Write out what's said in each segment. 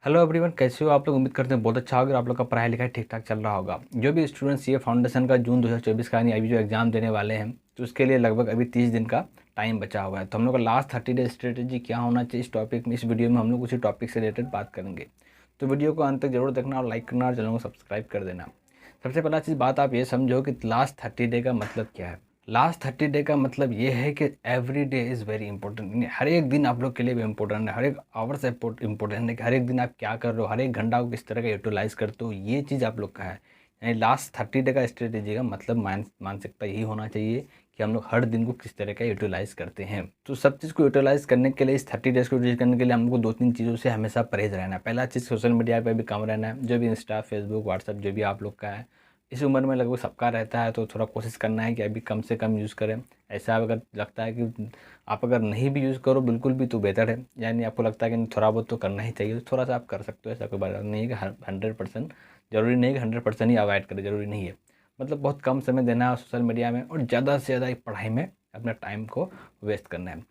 Hello everyone, कैसे हो आप लोग। उम्मीद करते हैं बहुत अच्छा होगा। आप लोग का पढ़ाई लिखाई ठीक ठाक चल रहा होगा। जो भी स्टूडेंट्स ये फाउंडेशन का जून 2024 का यानी अभी जो एग्ज़ाम देने वाले हैं, तो उसके लिए लगभग अभी 30 दिन का टाइम बचा हुआ है। तो हम लोग का लास्ट 30 डे स्ट्रेटेजी क्या होना चाहिए, इस टॉपिक में, इस वीडियो में हम लोग उसी टॉपिक से रिलेटेड बात करेंगे। तो वीडियो को अंत तक जरूर देखना और लाइक करना और चैनल को सब्सक्राइब कर देना। सबसे पहला चीज़ बात आप ये समझो कि लास्ट 30 डे का मतलब क्या है। लास्ट 30 डे का मतलब ये है कि every day is very important. हर एक दिन आप लोग के लिए भी इंपॉर्टेंट है, हर एक आवर्स इंपॉर्टेंट है कि हर एक दिन आप क्या कर रहे हो, हर एक घंटा को किस तरह का यूटिलाइज करते हो, ये चीज़ आप लोग का है। यानी लास्ट 30 डे का स्ट्रेटेजी का मतलब मानसिकता यही होना चाहिए कि हम लोग हर दिन को किस तरह का यूटिलाइज करते हैं। तो सब चीज़ को यूटिलाइज करने के लिए, इस 30 डेज को यूटिलाइज करने के लिए हम लोग को 2-3 चीज़ों से हमेशा परहेज रहना है। पहला चीज़, सोशल मीडिया पे भी कम रहना है। जो भी इंस्टा, फेसबुक, व्हाट्सअप जो भी आप लोग का है, इस उम्र में लगभग सबका रहता है, तो थोड़ा कोशिश करना है कि अभी कम से कम यूज़ करें। ऐसा अगर लगता है कि आप अगर नहीं भी यूज़ करो बिल्कुल भी तो बेहतर है, यानी आपको लगता है कि नहीं थोड़ा बहुत तो करना ही चाहिए, तो थोड़ा सा आप कर सकते हो। ऐसा कोई बात नहीं है कि 100% ज़रूरी नहीं है कि 100% ही अवॉइड करें, ज़रूरी नहीं है। मतलब बहुत कम समय देना है सोशल मीडिया में और ज़्यादा से ज़्यादा पढ़ाई में अपना टाइम को वेस्ट करना है।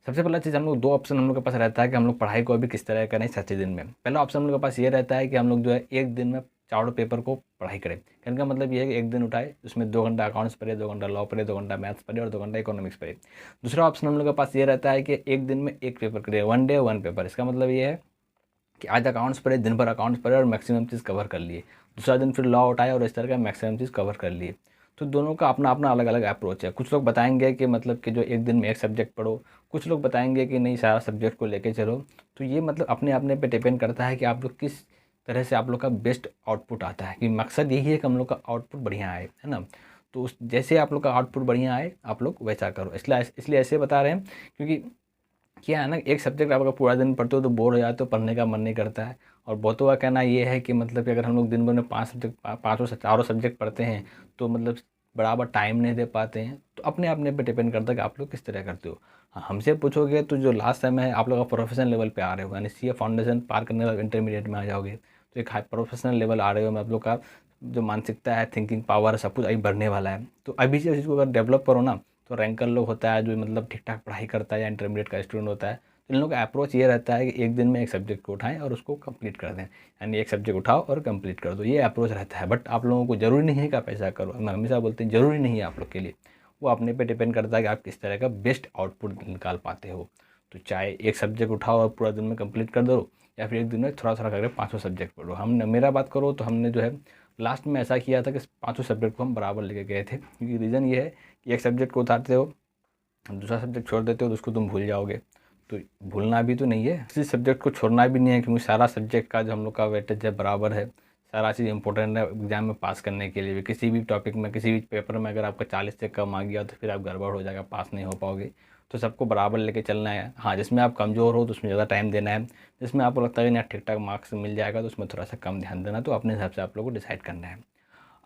सबसे पहला चीज़, हम लोग 2 ऑप्शन हम लोग के पास रहता है कि हम लोग पढ़ाई को अभी किस तरह करें 60 दिन में। पहला ऑप्शन हम लोग के पास ये रहता है कि हम लोग जो है एक दिन में चारों पेपर को पढ़ाई करें। कहने का मतलब ये है कि एक दिन उठाए, उसमें 2 घंटा अकाउंट्स पढ़े, 2 घंटा लॉ पढ़े, 2 घंटा मैथ्स पढ़े और 2 घंटा इकोनॉमिक्स पढ़े। दूसरा ऑप्शन हम लोग के पास ये रहता है कि एक दिन में एक पेपर करिए, 1 डे 1 पेपर। इसका मतलब ये है कि आज अकाउंट्स पढ़े, दिन भर अकाउंट्स पढ़े और मैक्सिमम चीज़ कवर कर लिए। दूसरा दिन फिर लॉ उठाए और इस तरह का मैक्सिमम चीज़ कवर कर लिए। तो दोनों का अपना अपना अलग अलग अप्रोच है। कुछ लोग बताएंगे कि मतलब कि जो एक दिन में एक सब्जेक्ट पढ़ो, कुछ लोग बताएंगे कि नहीं सारा सब्जेक्ट को लेके चलो। तो ये मतलब अपने अपने पे डिपेंड करता है कि आप लोग किस तरह से आप लोग का बेस्ट आउटपुट आता है, कि मकसद यही है कि हम लोग का आउटपुट बढ़िया आए, है ना। तो उस जैसे आप लोग का आउटपुट बढ़िया आए आप लोग वैसा करो। इसलिए ऐसे बता रहे हैं क्योंकि क्या है ना, एक सब्जेक्ट आप अगर पूरा दिन पढ़ते हो तो बोर हो जाते हो, पढ़ने का मन नहीं करता है। और बहुतों का कहना ये है कि मतलब कि अगर हम लोग दिन भर में 5 सब्जेक्ट, पाँचों से चारों सब्जेक्ट पढ़ते हैं तो मतलब बराबर टाइम नहीं दे पाते हैं। तो अपने अपने पे डिपेंड करता है कि आप लोग किस तरह करते हो। हाँ, हमसे पूछोगे तो जो लास्ट समय है आप लोग प्रोफेशनल लेवल पे आ रहे हो, यानी सीए फाउंडेशन पार करने के बाद इंटरमीडिएट में आ जाओगे, तो एक हाई प्रोफेशनल लेवल आ रहे हो। मैं आप लोग का जो मानसिकता है, थिंकिंग पावर, सब कुछ अभी बढ़ने वाला है। तो अभी से चीज़ को अगर डेवलप करो ना, तो रैंकर लोग होता है जो मतलब ठीक ठाक पढ़ाई करता है या इंटरमीडिएट का स्टूडेंट होता है, तो इन लोगों का अप्रोच ये रहता है कि एक दिन में एक सब्जेक्ट को उठाएं और उसको कंप्लीट कर दें। यानी एक सब्जेक्ट उठाओ और कंप्लीट कर दो, ये अप्रोच रहता है। बट आप लोगों को ज़रूरी नहीं है कि आप ऐसा करो। मैं हमेशा बोलते हैं ज़रूरी नहीं है आप लोग के लिए। वो अपने पे डिपेंड करता है कि आप किस तरह का बेस्ट आउटपुट निकाल पाते हो। तो चाहे एक सब्जेक्ट उठाओ और पूरा दिन में कंप्लीट कर दो, या फिर एक दिन में थोड़ा थोड़ा करके पाँचों सब्जेक्ट पढ़ो। हमने, मेरा बात करो तो हमने जो है लास्ट में ऐसा किया था कि पाँचों सब्जेक्ट को हम बराबर लेके गए थे, क्योंकि रीज़न ये है कि एक सब्जेक्ट को उतारते हो, दूसरा सब्जेक्ट छोड़ देते हो तो उसको तुम भूल जाओगे। तो भूलना भी तो नहीं है, किसी सब्जेक्ट को छोड़ना भी नहीं है, क्योंकि सारा सब्जेक्ट का जो हम लोग का वेटेज है बराबर है। सारा चीज़ इंपॉर्टेंट है एग्जाम में पास करने के लिए भी। किसी भी टॉपिक में, किसी भी पेपर में अगर आपका 40 से कम आ गया तो फिर आप गड़बड़ हो जाएगा, पास नहीं हो पाओगे। तो सबको बराबर लेके चलना है। हाँ, जिसमें आप कमज़ोर हो तो उसमें ज़्यादा टाइम देना है, जिसमें आपको लगता है कि ना ठीक ठाक मार्क्स मिल जाएगा तो उसमें थोड़ा सा कम ध्यान देना। तो अपने हिसाब से आप लोग को डिसाइड करना है।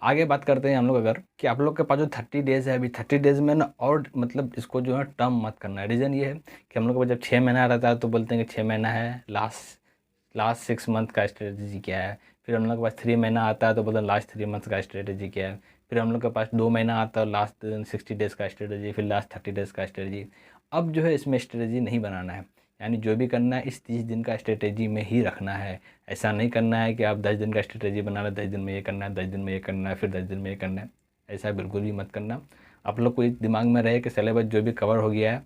आगे बात करते हैं हम लोग अगर, कि आप लोग के पास जो 30 डेज़ है, अभी 30 डेज़ में ना, और मतलब इसको जो है टर्म मत करना है। रीज़न ये है कि हम लोग के पास जब 6 महीना रहता है तो बोलते हैं कि 6 महीना है, लास्ट 6 मंथ का स्ट्रेटजी क्या है। फिर हम लोग के पास 3 महीना आता है तो बोलते हैं लास्ट 3 मंथ का स्ट्रेटजी क्या है। फिर हम लोग के पास 2 महीना आता है, लास्ट 60 डेज़ का स्ट्रेटजी, फिर लास्ट 30 डेज़ का स्ट्रेटजी। अब जो है इसमें स्ट्रेटजी नहीं बनाना है, यानी जो भी करना है इस 30 दिन का स्ट्रेटेजी में ही रखना है। ऐसा नहीं करना है कि आप 10 दिन का स्ट्रेटेजी बना लें, 10 दिन में ये करना है, 10 दिन में ये करना है, फिर 10 दिन में ये करना है। ऐसा बिल्कुल भी मत करना। आप लोग को एक दिमाग में रहे कि सिलेबस जो भी कवर हो गया है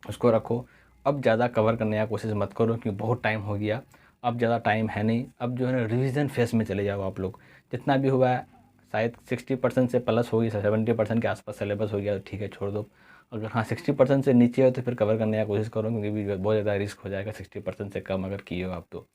उसको रखो। अब ज़्यादा कवर करने की कोशिश मत करो क्योंकि बहुत टाइम हो गया। अब ज़्यादा टाइम है नहीं, अब जो है ना रिवीजन फेज में चले जाओ आप लोग। जितना भी हुआ है, शायद 60% से प्लस होगी, 70% के आसपास सिलेबस हो गया तो ठीक है, छोड़ दो। अगर हाँ 60% से नीचे हो तो फिर कवर करने की कोशिश करो, क्योंकि भी बहुत ज़्यादा रिस्क हो जाएगा 60% से कम अगर किए हो आप तो।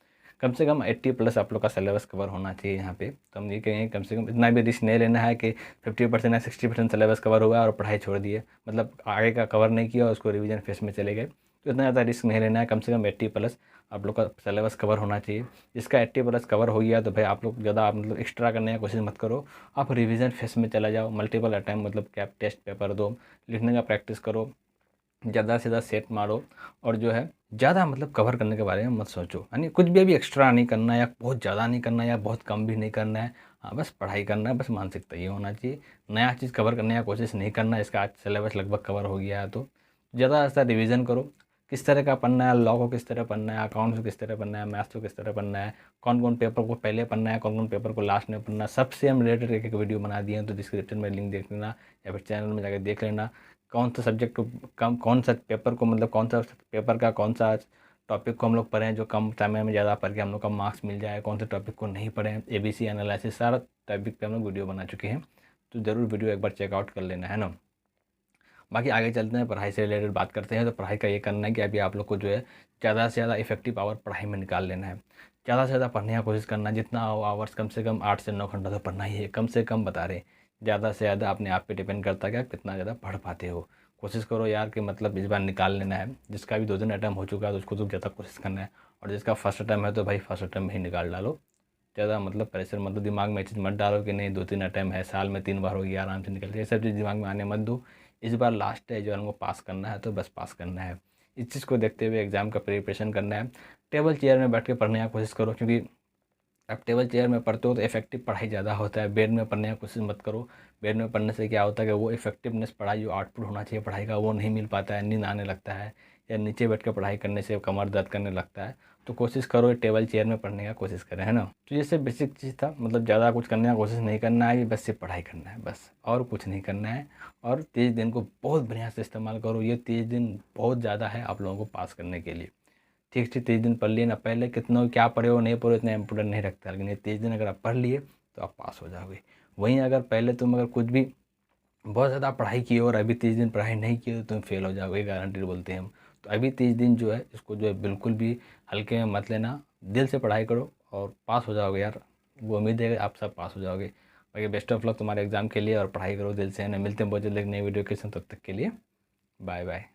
कम से कम 80 प्लस आप लोग का सिलेबस कवर होना चाहिए यहाँ पे। तो हम ये कहेंगे कम से कम इतना भी रिस्क नहीं लेना है कि 50% या 60% सिलेबस कवर हुआ और पढ़ाई छोड़ दिए, मतलब आगे का कवर नहीं किया और उसको रिवीजन फेस में चले गए। तो इतना ज़्यादा रिस्क नहीं लेना है। कम से कम 80 प्लस आप लोग का सिलेबस कवर होना चाहिए। जिसका 80 प्लस कवर हो गया तो भाई आप लोग ज़्यादा मतलब एक्स्ट्रा करने की कोशिश मत करो। आप रिवीजन फेस में चला जाओ, मल्टीपल अटैम्प्ट, मतलब कि आप टेस्ट पेपर दो, लिखने का प्रैक्टिस करो, ज़्यादा से ज़्यादा सेट मारो। और जो है ज़्यादा मतलब कवर करने के बारे में मत सोचो, यानी कुछ भी अभी एक्स्ट्रा नहीं करना है, या बहुत ज़्यादा नहीं करना है, या बहुत कम भी नहीं करना है। हाँ, बस पढ़ाई करना है, बस मानसिकता ये होना चाहिए। नया चीज़ कवर करने की कोशिश नहीं करना। इसका आज सिलेबस लगभग कवर हो गया है तो ज़्यादा से ज़्यादा रिवीजन करो। किस तरह का पढ़ना है, लॉ को किस तरह पढ़ना है, अकाउंट्स को किस तरह पढ़ना है, मैथ्स को किस तरह पढ़ना है, कौन कौन पेपर को पहले पढ़ना है, कौन कौन पेपर को लास्ट में पढ़ना है, सबसे हम रिलेटेड एक एक वीडियो बना दिए हैं। तो डिस्क्रिप्शन में लिंक देख लेना या फिर चैनल में जाकर देख लेना। कौन सा सब्जेक्ट को कम, कौन सा पेपर को मतलब कौन सा पेपर का कौन सा टॉपिक को हम लोग पढ़ें जो कम समय में ज़्यादा पढ़ के हम लोग का मार्क्स मिल जाए, कौन से टॉपिक को नहीं पढ़ें, ABC एनालिसिस सारा टॉपिक पे हम लोग वीडियो बना चुके हैं। तो ज़रूर वीडियो एक बार चेकआउट कर लेना है ना। बाकी आगे चलते हैं, पढ़ाई से रिलेटेड बात करते हैं। तो पढ़ाई का ये करना है कि अभी आप लोग को जो है ज़्यादा से ज़्यादा इफेक्टिव आवर पढ़ाई में निकाल लेना है। ज़्यादा से ज़्यादा पढ़ने की कोशिश करना है, जितना आवर्स कम से कम 8 से 9 घंटा तो पढ़ना ही है, कम से कम बता रहे। ज़्यादा से ज़्यादा अपने आप पे डिपेंड करता है कि आप कितना ज़्यादा पढ़ पाते हो। कोशिश करो यार कि मतलब इस बार निकाल लेना है। जिसका भी 2 दिन अटैम्प्ट हो चुका है तो उसको तो ज़्यादा कोशिश करना है, और जिसका फर्स्ट अटैम्प्ट है तो भाई फर्स्ट अटैम्प्ट में ही निकाल डालो। ज़्यादा मतलब प्रेशर मत दो, दिमाग में चीज़ मत डालो कि नहीं 2-3 अटैम्प्ट है, साल में 3 बार हो गया, आराम से निकल गया, ये सब चीज़ दिमाग में आने मत दो। इस बार लास्ट है, जो हमको पास करना है तो बस पास करना है। इस चीज़ को देखते हुए एग्ज़ाम का प्रिपरेशन करना है। टेबल चेयर में बैठ के पढ़ने की कोशिश करो, क्योंकि आप टेबल चेयर में पढ़ते हो तो इफेक्टिव पढ़ाई ज़्यादा होता है। बेड में पढ़ने की कोशिश मत करो। बेड में पढ़ने से क्या होता है कि वो इफेक्टिवनेस पढ़ाई जो आउटपुट होना चाहिए पढ़ाई का वो नहीं मिल पाता है, नींद आने लगता है, या नीचे बैठ कर पढ़ाई करने से कमर दर्द करने लगता है। तो कोशिश करो टेबल चेयर में पढ़ने का कोशिश करें, है ना। तो ये सब बेसिक चीज़ था, मतलब ज़्यादा कुछ करने का कोशिश नहीं करना है, बस सिर्फ पढ़ाई करना है, बस और कुछ नहीं करना है। और 30 दिन को बहुत बढ़िया से इस्तेमाल करो। ये 30 दिन बहुत ज़्यादा है आप लोगों को पास करने के लिए। ठीक ठीक 30 दिन पढ़ लिए ना, पहले कितना क्या पढ़े हो नहीं पढ़े इतना इम्पोर्टेंट नहीं रखता, लेकिन ये 30 दिन अगर आप पढ़ लिए तो आप पास हो जाओगे। वहीं अगर पहले तुम अगर कुछ भी बहुत ज़्यादा पढ़ाई की और अभी 30 दिन पढ़ाई नहीं की तो तुम फेल हो जाओगे, गारंटी बोलते हैं हम। तो अभी 30 दिन जो है इसको जो है बिल्कुल भी हल्के में मत लेना, दिल से पढ़ाई करो और पास हो जाओगे यार। वो उम्मीद है कि आप सब पास हो जाओगे। बाकी बेस्ट ऑफ लक तुम्हारे एग्जाम के लिए, और पढ़ाई करो दिल से, है ना। मिलते हैं बहुत जल्द एक नई वीडियो के साथ, तब तक के लिए बाय बाय।